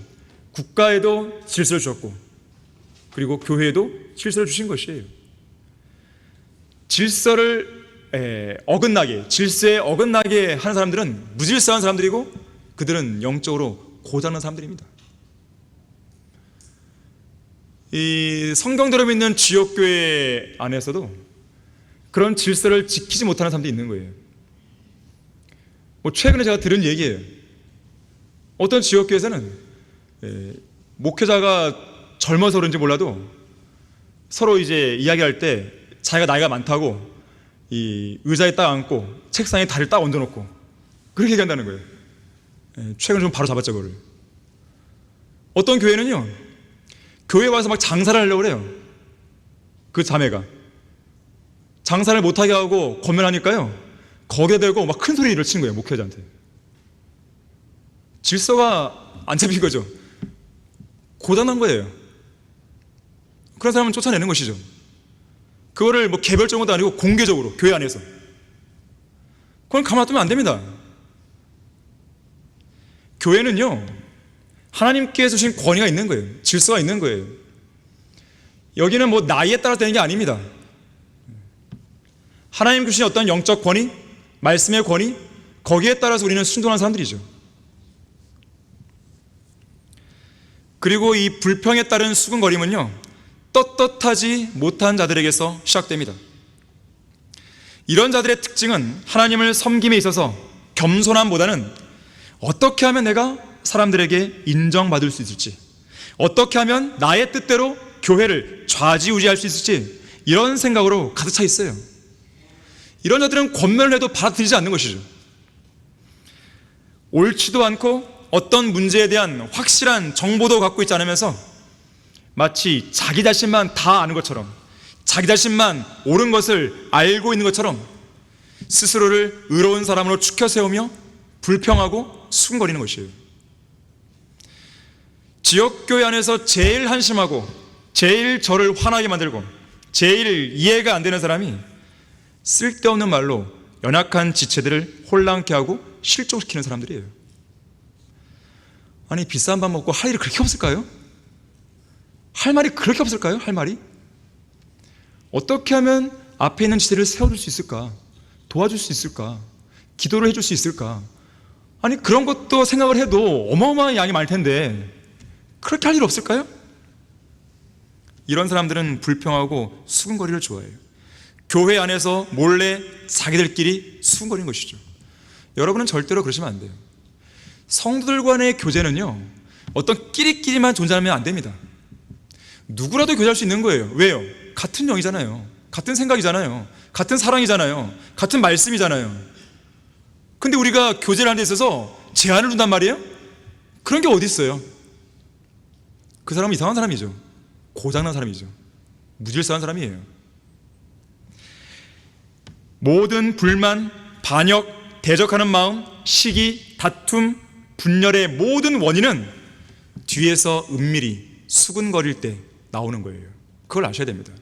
국가에도 질서를 주었고, 그리고 교회에도 질서를 주신 것이에요. 질서를 어긋나게, 질서에 어긋나게 하는 사람들은 무질서한 사람들이고, 그들은 영적으로 고장난 사람들입니다. 이 성경대로 믿는 지역교회 안에서도 그런 질서를 지키지 못하는 사람들이 있는 거예요. 최근에 제가 들은 얘기예요. 어떤 지역교회에서는 목회자가 젊어서 그런지 몰라도 서로 이제 이야기할 때 자기가 나이가 많다고 이 의자에 딱 앉고 책상에 다리를 딱 얹어놓고 그렇게 얘기한다는 거예요. 최근에 좀 바로 잡았죠, 그거를. 어떤 교회는요, 교회에 와서 막 장사를 하려고 그래요. 그 자매가 장사를 못하게 하고 권면하니까요, 거기에 대고 막 큰 소리를 치는 거예요, 목회자한테. 질서가 안 잡힌 거죠. 고장난 거예요. 그런 사람은 쫓아내는 것이죠. 그거를 뭐 개별적으로도 아니고 공개적으로 교회 안에서. 그건 가만 놔두면 안 됩니다. 교회는요, 하나님께서 주신 권위가 있는 거예요. 질서가 있는 거예요. 여기는 뭐 나이에 따라 되는 게 아닙니다. 하나님 주신 어떤 영적 권위, 말씀의 권위, 거기에 따라서 우리는 순종하는 사람들이죠. 그리고 이 불평에 따른 수근거림은요, 떳떳하지 못한 자들에게서 시작됩니다. 이런 자들의 특징은 하나님을 섬김에 있어서 겸손함보다는 어떻게 하면 내가 사람들에게 인정받을 수 있을지, 어떻게 하면 나의 뜻대로 교회를 좌지우지할 수 있을지, 이런 생각으로 가득 차 있어요. 이런 자들은 권면을 해도 받아들이지 않는 것이죠. 옳지도 않고 어떤 문제에 대한 확실한 정보도 갖고 있지 않으면서 마치 자기 자신만 다 아는 것처럼, 자기 자신만 옳은 것을 알고 있는 것처럼 스스로를 의로운 사람으로 추켜 세우며 불평하고 수군거리는 것이에요. 지역교회 안에서 제일 한심하고 제일 저를 화나게 만들고 제일 이해가 안 되는 사람이 쓸데없는 말로 연약한 지체들을 혼란케 하고 실족시키는 사람들이에요. 아니, 비싼 밥 먹고 할 일이 그렇게 없을까요? 할 말이 그렇게 없을까요? 할 말이? 어떻게 하면 앞에 있는 지체를 세워줄 수 있을까? 도와줄 수 있을까? 기도를 해줄 수 있을까? 아니, 그런 것도 생각을 해도 어마어마한 양이 많을 텐데 그렇게 할 일 없을까요? 이런 사람들은 불평하고 수군거리를 좋아해요. 교회 안에서 몰래 자기들끼리 수군거리는 것이죠. 여러분은 절대로 그러시면 안 돼요. 성도들 간의 교제는요, 어떤 끼리끼리만 존재하면 안 됩니다. 누구라도 교제할 수 있는 거예요. 왜요? 같은 영이잖아요. 같은 생각이잖아요. 같은 사랑이잖아요. 같은 말씀이잖아요. 근데 우리가 교제를 하는 데 있어서 제한을 둔단 말이에요? 그런 게 어디 있어요? 그 사람은 이상한 사람이죠. 고장난 사람이죠. 무질서한 사람이에요. 모든 불만, 반역, 대적하는 마음, 시기, 다툼, 분열의 모든 원인은 뒤에서 은밀히 수군거릴 때 나오는 거예요. 그걸 아셔야 됩니다.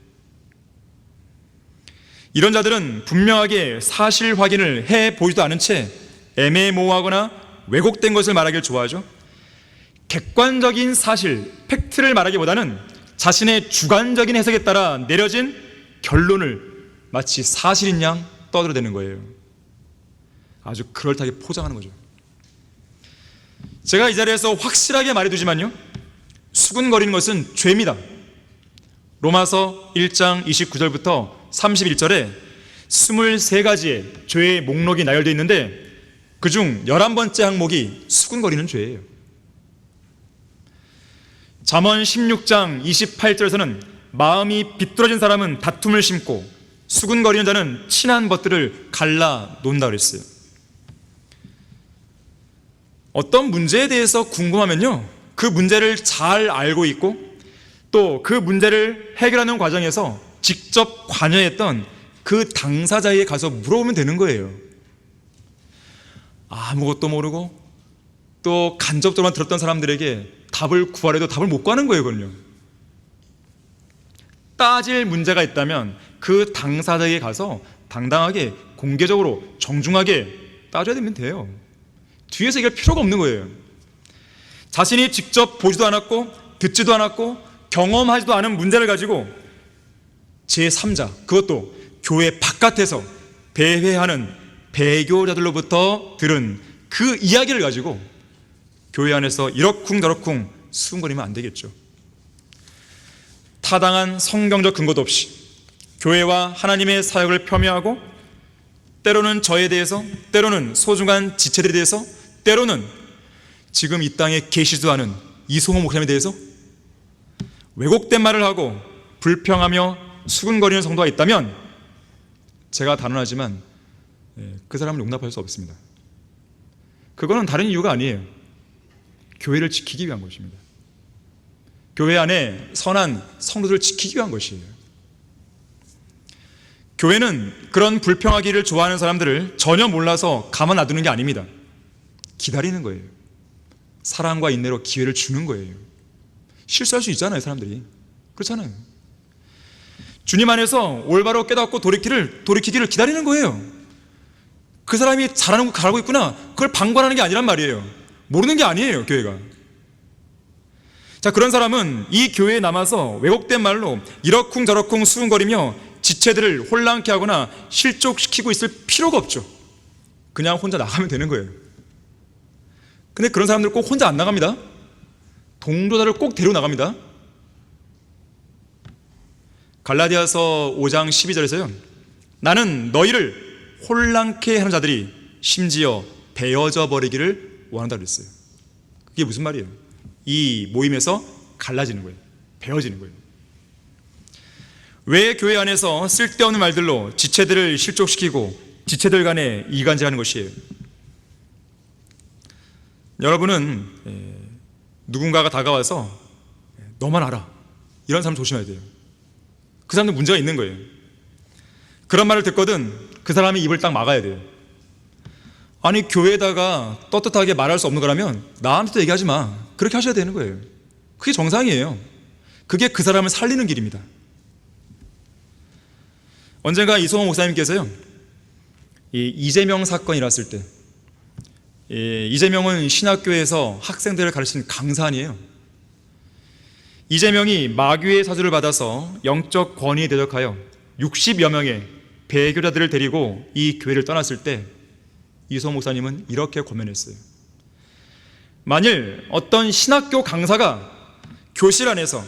이런 자들은 분명하게 사실 확인을 해 보지도 않은 채 애매모호하거나 왜곡된 것을 말하길 좋아하죠. 객관적인 사실, 팩트를 말하기보다는 자신의 주관적인 해석에 따라 내려진 결론을 마치 사실인 양 떠들어대는 거예요. 아주 그럴듯하게 포장하는 거죠. 제가 이 자리에서 확실하게 말해두지만요, 수군거리는 것은 죄입니다. 로마서 1장 29절부터 31절에 23가지의 죄의 목록이 나열되어 있는데 그중 11번째 항목이 수군거리는 죄예요. 잠언 16장 28절에서는 마음이 비뚤어진 사람은 다툼을 심고 수군거리는 자는 친한 것들을 갈라 놓는다 그랬어요. 어떤 문제에 대해서 궁금하면요, 그 문제를 잘 알고 있고 또 그 문제를 해결하는 과정에서 직접 관여했던 그 당사자에게 가서 물어보면 되는 거예요. 아무것도 모르고 또 간접적으로만 들었던 사람들에게 답을 구하려도 답을 못 구하는 거예요. 그건요, 따질 문제가 있다면 그 당사자에게 가서 당당하게 공개적으로 정중하게 따져야 되면 돼요. 뒤에서 얘기할 필요가 없는 거예요. 자신이 직접 보지도 않았고 듣지도 않았고 경험하지도 않은 문제를 가지고 제3자, 그것도 교회 바깥에서 배회하는 배교자들로부터 들은 그 이야기를 가지고 교회 안에서 이러쿵저러쿵 수군거리면 안 되겠죠. 타당한 성경적 근거도 없이 교회와 하나님의 사역을 폄훼하고 때로는 저에 대해서, 때로는 소중한 지체들에 대해서, 때로는 지금 이 땅에 계시지도 않은 이송호 목사님에 대해서 왜곡된 말을 하고 불평하며 수군거리는 성도가 있다면 제가 단언하지만 그 사람을 용납할 수 없습니다. 그거는 다른 이유가 아니에요. 교회를 지키기 위한 것입니다. 교회 안에 선한 성도들을 지키기 위한 것이에요. 교회는 그런 불평하기를 좋아하는 사람들을 전혀 몰라서 가만 놔두는 게 아닙니다. 기다리는 거예요. 사랑과 인내로 기회를 주는 거예요. 실수할 수 있잖아요, 사람들이. 그렇잖아요. 주님 안에서 올바로 깨닫고 돌이키기를 기다리는 거예요. 그 사람이 잘하고 있구나, 그걸 방관하는 게 아니란 말이에요. 모르는 게 아니에요, 교회가. 자, 그런 사람은 이 교회에 남아서 왜곡된 말로 이러쿵저러쿵 수군거리며 지체들을 혼란케 하거나 실족시키고 있을 필요가 없죠. 그냥 혼자 나가면 되는 거예요. 근데 그런 사람들 꼭 혼자 안 나갑니다. 동조자를 꼭 데리고 나갑니다. 갈라디아서 5장 12절에서요, 나는 너희를 혼란케 하는 자들이 심지어 베어져 버리기를 원한다 그랬어요. 그게 무슨 말이에요? 이 모임에서 갈라지는 거예요. 베어지는 거예요. 왜 교회 안에서 쓸데없는 말들로 지체들을 실족시키고 지체들 간에 이간질하는 것이에요? 여러분은 누군가가 다가와서 너만 알아, 이런 사람 조심해야 돼요. 그 사람도 문제가 있는 거예요. 그런 말을 듣거든 그 사람이 입을 딱 막아야 돼요. 아니, 교회에다가 떳떳하게 말할 수 없는 거라면 나한테도 얘기하지 마, 그렇게 하셔야 되는 거예요. 그게 정상이에요. 그게 그 사람을 살리는 길입니다. 언젠가 이송호 목사님께서요, 이재명 사건이 일어났을 때, 이재명은 신학교에서 학생들을 가르치는 강사니에요. 이재명이 마귀의 사주를 받아서 영적 권위에 대적하여 60여 명의 배교자들을 데리고 이 교회를 떠났을 때 이송호 목사님은 이렇게 권면했어요. 만일 어떤 신학교 강사가 교실 안에서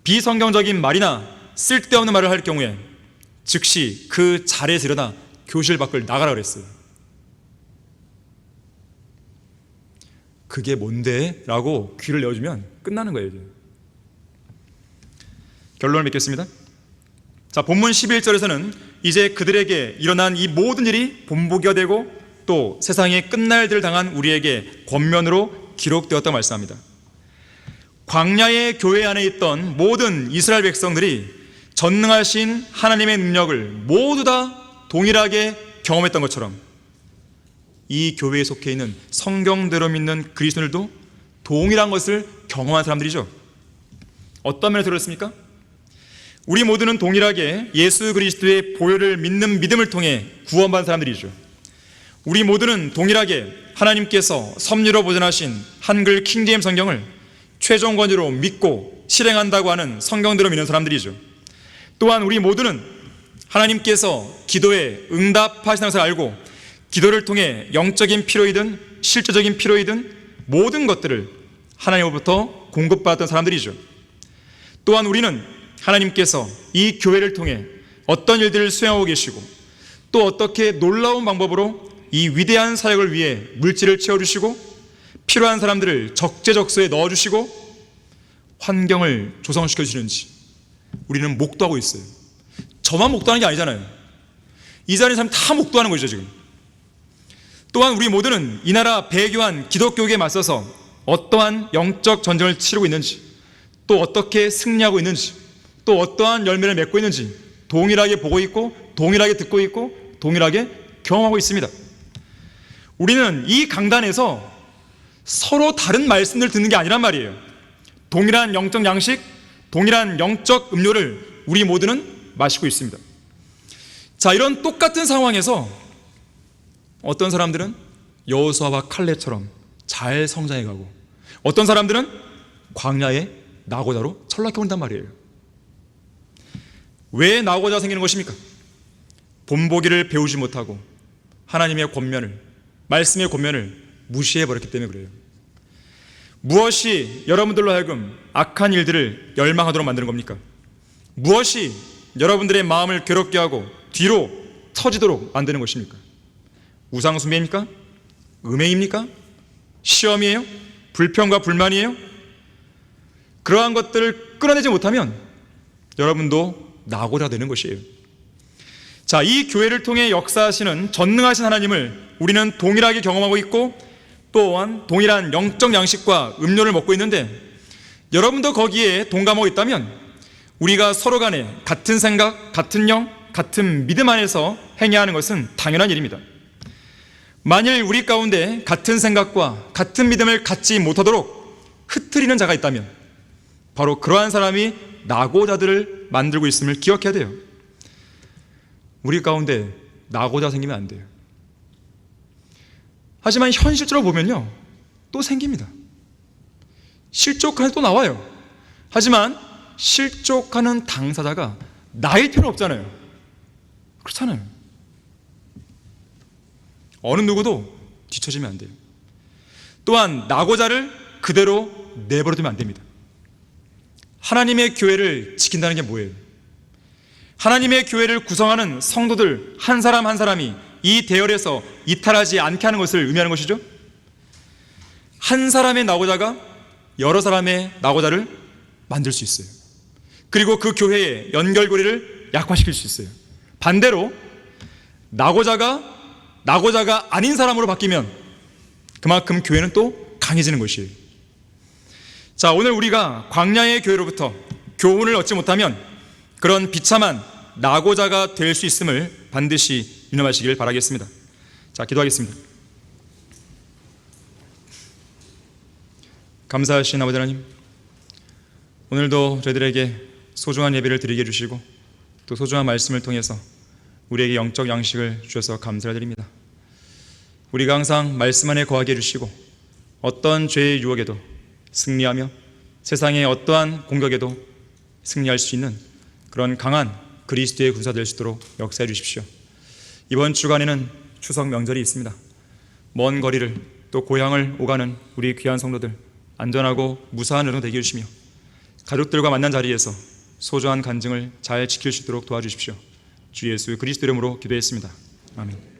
비성경적인 말이나 쓸데없는 말을 할 경우에 즉시 그 자리에서 일어나 교실 밖을 나가라 그랬어요. 그게 뭔데? 라고 귀를 내어주면 끝나는 거예요. 결론을 맺겠습니다. 자, 본문 11절에서는 이제 그들에게 일어난 이 모든 일이 본보기가 되고 또 세상에 끝날 일을 당한 우리에게 권면으로 기록되었다고 말씀합니다. 광야의 교회 안에 있던 모든 이스라엘 백성들이 전능하신 하나님의 능력을 모두 다 동일하게 경험했던 것처럼 이 교회에 속해 있는 성경대로 믿는 그리스도인들도 동일한 것을 경험한 사람들이죠. 어떤 면에서 그렇습니까? 우리 모두는 동일하게 예수 그리스도의 보혈을 믿는 믿음을 통해 구원받은 사람들이죠. 우리 모두는 동일하게 하나님께서 섭리로 보존하신 한글 킹제임스 성경을 최종 권위로 믿고 실행한다고 하는 성경대로 믿는 사람들이죠. 또한 우리 모두는 하나님께서 기도에 응답하시는 것을 알고 기도를 통해 영적인 필요이든 실제적인 필요이든 모든 것들을 하나님으로부터 공급받았던 사람들이죠. 또한 우리는 하나님께서 이 교회를 통해 어떤 일들을 수행하고 계시고 또 어떻게 놀라운 방법으로 이 위대한 사역을 위해 물질을 채워주시고 필요한 사람들을 적재적소에 넣어주시고 환경을 조성시켜 주시는지 우리는 목도하고 있어요. 저만 목도하는 게 아니잖아요. 이 자리에 사람 다 목도하는 거죠 지금. 또한 우리 모두는 이 나라 배교한 기독교에 맞서서 어떠한 영적 전쟁을 치르고 있는지, 또 어떻게 승리하고 있는지, 또 어떠한 열매를 맺고 있는지 동일하게 보고 있고, 동일하게 듣고 있고, 동일하게 경험하고 있습니다. 우리는 이 강단에서 서로 다른 말씀을 듣는 게 아니란 말이에요. 동일한 영적 양식, 동일한 영적 음료를 우리 모두는 마시고 있습니다. 자, 이런 똑같은 상황에서 어떤 사람들은 여호수아와 칼렙처럼 잘 성장해가고, 어떤 사람들은 광야의 낙오자로 전락해온단 말이에요. 왜 낙오자가 생기는 것입니까? 본보기를 배우지 못하고 하나님의 권면을, 말씀의 권면을 무시해버렸기 때문에 그래요. 무엇이 여러분들로 하여금 악한 일들을 열망하도록 만드는 겁니까? 무엇이 여러분들의 마음을 괴롭게 하고 뒤로 터지도록 만드는 것입니까? 우상숭배입니까? 음행입니까? 시험이에요? 불평과 불만이에요? 그러한 것들을 끌어내지 못하면 여러분도 낙오자 되는 것이에요. 자, 이 교회를 통해 역사하시는 전능하신 하나님을 우리는 동일하게 경험하고 있고, 또한 동일한 영적 양식과 음료를 먹고 있는데, 여러분도 거기에 동감하고 있다면 우리가 서로 간에 같은 생각, 같은 영, 같은 믿음 안에서 행해야 하는 것은 당연한 일입니다. 만일 우리 가운데 같은 생각과 같은 믿음을 갖지 못하도록 흐트리는 자가 있다면 바로 그러한 사람이 낙오자들을 만들고 있음을 기억해야 돼요. 우리 가운데 낙오자 생기면 안 돼요. 하지만 현실적으로 보면요, 또 생깁니다. 실족하는 또 나와요. 하지만 실족하는 당사자가 나일 필요는 없잖아요. 그렇잖아요. 어느 누구도 뒤처지면 안 돼요. 또한 낙오자를 그대로 내버려두면 안 됩니다. 하나님의 교회를 지킨다는 게 뭐예요? 하나님의 교회를 구성하는 성도들 한 사람 한 사람이 이 대열에서 이탈하지 않게 하는 것을 의미하는 것이죠. 한 사람의 낙오자가 여러 사람의 낙오자를 만들 수 있어요. 그리고 그 교회의 연결고리를 약화시킬 수 있어요. 반대로 낙오자가 아닌 사람으로 바뀌면 그만큼 교회는 또 강해지는 것이에요. 자, 오늘 우리가 광야의 교회로부터 교훈을 얻지 못하면 그런 비참한 낙오자가 될 수 있음을 반드시 유념하시길 바라겠습니다. 자, 기도하겠습니다. 감사하신 아버지 하나님, 오늘도 저희들에게 소중한 예배를 드리게 해주시고 또 소중한 말씀을 통해서 우리에게 영적 양식을 주셔서 감사드립니다. 우리가 항상 말씀 안에 거하게 해주시고 어떤 죄의 유혹에도 승리하며 세상의 어떠한 공격에도 승리할 수 있는 그런 강한 그리스도의 군사 될 수 있도록 역사해 주십시오. 이번 주간에는 추석 명절이 있습니다. 먼 거리를 또 고향을 오가는 우리 귀한 성도들 안전하고 무사한 여정 되게 해주시며 가족들과 만난 자리에서 소중한 간증을 잘 지킬 수 있도록 도와주십시오. 주 예수 그리스도 이름으로 기도했습니다. 아멘.